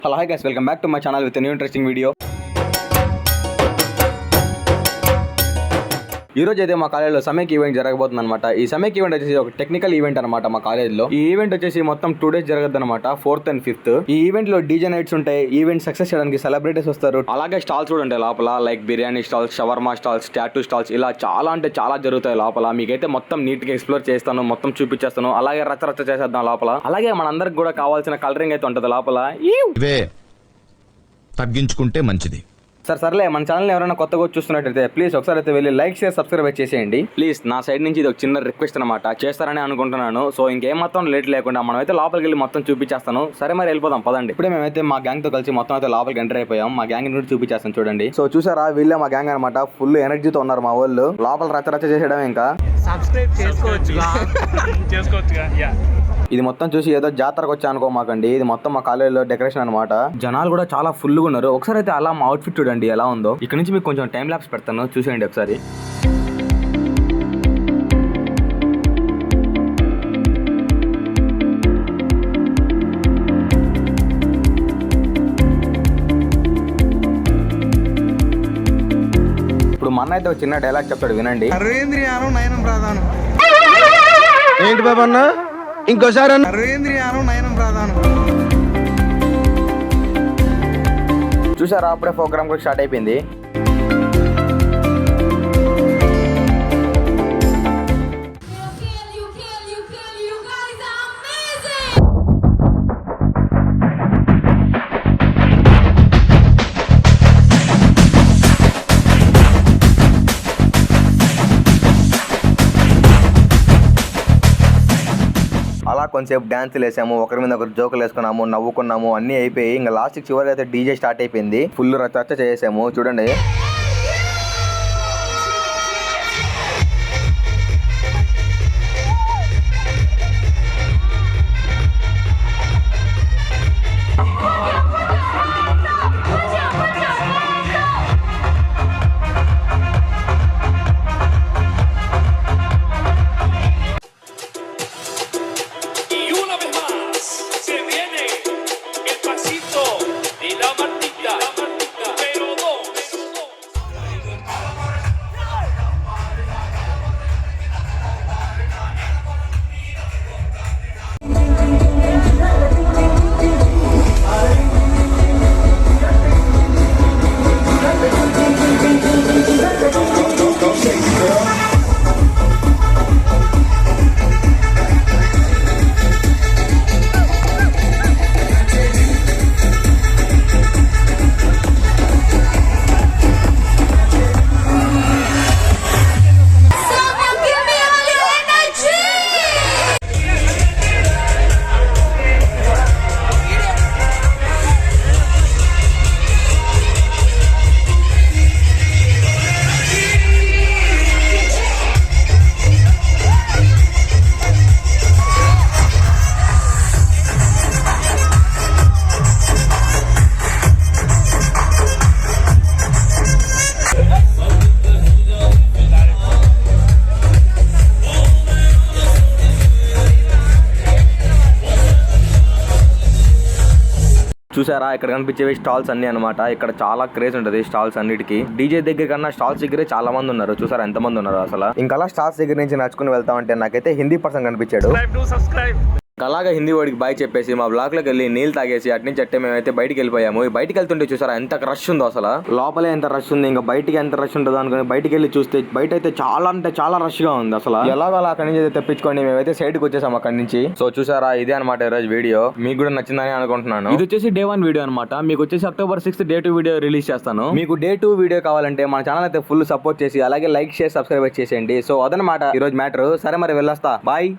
Hello, hi guys, welcome back to my channel with a new interesting video. ఈ రోజు అయితే మా కాలేజీలో సమైక్ ఈవెంట్ జరగబోతుంది అనమాట. ఈ సమైక్ ఈవెంట్ వచ్చేసి ఒక టెక్నికల్ ఈవెంట్ అనమాట. మా కాలేజీలో ఈ ఈవెంట్ వచ్చేసి మొత్తం 2 days జరగదు అనమాట, 4th and 5th. ఈ ఈవెంట్ లో డీజే నైట్స్ ఉంటాయి. ఈవెంట్ సక్సెస్ చేయడానికి సెలబ్రిటీస్ వస్తారు. అలాగే స్టాల్స్ కూడా ఉంటాయి లోపల, like biryani stalls, shawarma stalls, tattoo stalls, ఇలా చాలా అంటే చాలా జరుగుతాయి లోపల. మీకైతే మొత్తం నీట్ గా ఎక్స్ప్లోర్ చేస్తాను, మొత్తం చూపించేస్తాను. అలాగే రచ్చ చేసేద్దాం లోపల. అలాగే మనందరికి కూడా కావాల్సిన కలరింగ్ అయితే ఉంటది లోపల. తగ్గించుకుంటే మంచిది. సర్లే, మన ఛానల్ ఎవరైనా కొత్తగా చూస్తున్నట్టయితే ప్లీజ్ ఒకసారి అయితే వెళ్ళి లైక్ షేర్ సబ్స్క్రైబ్ చేసేయండి ప్లీజ్. నా సైడ్ నుంచి ఇది ఒక చిన్న రిక్వెస్ట్ అనమాట, చేస్తారని అనుకుంటున్నాను. సో ఇంకేం మొత్తం లేట్ లేకుండా మనం అయితే లోపలికి వెళ్ళి మొత్తం చూపించేస్తాను. సరే మరి వెళ్ళిపోదాం పదండి. ఇప్పుడే మేమైతే మా గ్యాంగ్ తో కలిసి మొత్తం అయితే లోపలికి ఎంటర్ అయిపోయాం. మా గ్యాంగ్ నుండి చూపించేస్తాను చూడండి. సో చూసారా, వీళ్ళే మా గ్యాంగ్ అనమాట. ఫుల్ ఎనర్జీతో ఉన్నారు మా వాళ్ళు. లోపల రచ్చ చేసేయడం ఇంకా సబ్స్క్రైబ్ చేసుకోవచ్చుగా. ఇది మొత్తం చూసి ఏదో జాతరకు వచ్చా అనుకోమాకండి. ఇది మొత్తం మా కాలేజీలో డెకరేషన్ అనమాట. జనాలు కూడా చాలా ఫుల్ గా ఉన్నారు. ఒకసారి అయితే అలా మా అవుట్ఫిట్ చూడండి ఎలా ఉందో. ఇక్కడ నుంచి మీకు కొంచెం టైం ల్యాప్స్ పెడతాను, చూసేయండి ఒకసారి. ఇప్పుడు మన అయితే ఒక చిన్న డైలాగ్ చెప్తాడు, వినండి. సర్వేంద్రియానం నయనం ప్రధానం. ఏంటి బాబా అన్న, ఇంకోసారి అన్న. సర్వేంద్రియానం నయనం ప్రధానం. చూసారా, అప్పుడే ప్రోగ్రామ్ కూడా స్టార్ట్ అయిపోయింది. అలా కొంచెంసేపు డాన్సులు వేసాము, ఒకరి మీద ఒకరు జోకులు వేసుకున్నాము, నవ్వుకున్నాము, అన్నీ అయిపోయి ఇంకా లాస్ట్ చివరికి అయితే డీజే స్టార్ట్ అయిపోయింది. ఫుల్ రచ్చ చేసాము చూడండి. చూసారా, ఇక్కడ కనిపించేవి స్టాల్స్ అన్ని అనమాట. ఇక్కడ చాలా క్రేజ్ ఉంటుంది స్టాల్స్ అన్నిటికి. డీజే దగ్గర కన్నా స్టాల్స్ దగ్గరే చాలా మంది ఉన్నారు. చూసారా ఎంత మంది ఉన్నారు అసలు. ఇంకా అలా స్టాల్స్ దగ్గర నుంచి నడుచుకుని వెళ్తామంటే నాకైతే హిందీ పర్సన్ కనిపించాడు. అలాగే హిందీ వాడికి బాయ్ చెప్పేసి మా బ్లాక్ లోకి వెళ్ళి నీళ్ళు తాగేసి అటు నుంచి అట్టే మేమైతే బయటికి వెళ్ళిపోయాము. బయటికి వెళ్తుంటే చూసారా ఎంత రష్ ఉందో అసలు. లోపలే ఎంత రష్ ఉంది, ఇంకా బయటికి ఎంత రష్ ఉంటుందో అనుకుని బయటికి వెళ్ళి చూస్తే బయట అయితే చాలా అంటే చాలా రష్ గా ఉంది అసలు. ఎలాగో అలా అక్కడి నుంచి అయితే తెప్పించుకోండి మేమైతే సైడ్ కి వచ్చేసాం అక్కడి నుంచి. సో చూసారా, ఇదే అనమాట ఈ రోజు వీడియో. మీకు కూడా నచ్చిందని అనుకుంటున్నాను. ఇది వచ్చేసి Day 1 వీడియో అనమాట. మీకు వచ్చేసి October 6th Day 2 video release చేస్తాను. మీకు Day 2 వీడియో కావాలంటే మన ఛానల్ అయితే ఫుల్ సపోర్ట్ చేసి అలాగే లైక్ షేర్ సబ్స్క్రైబ్ చేసేయండి. సో అదనమాట ఈ రోజు మ్యాటర్. సరే మరి వెళ్ళొస్తా, బాయ్.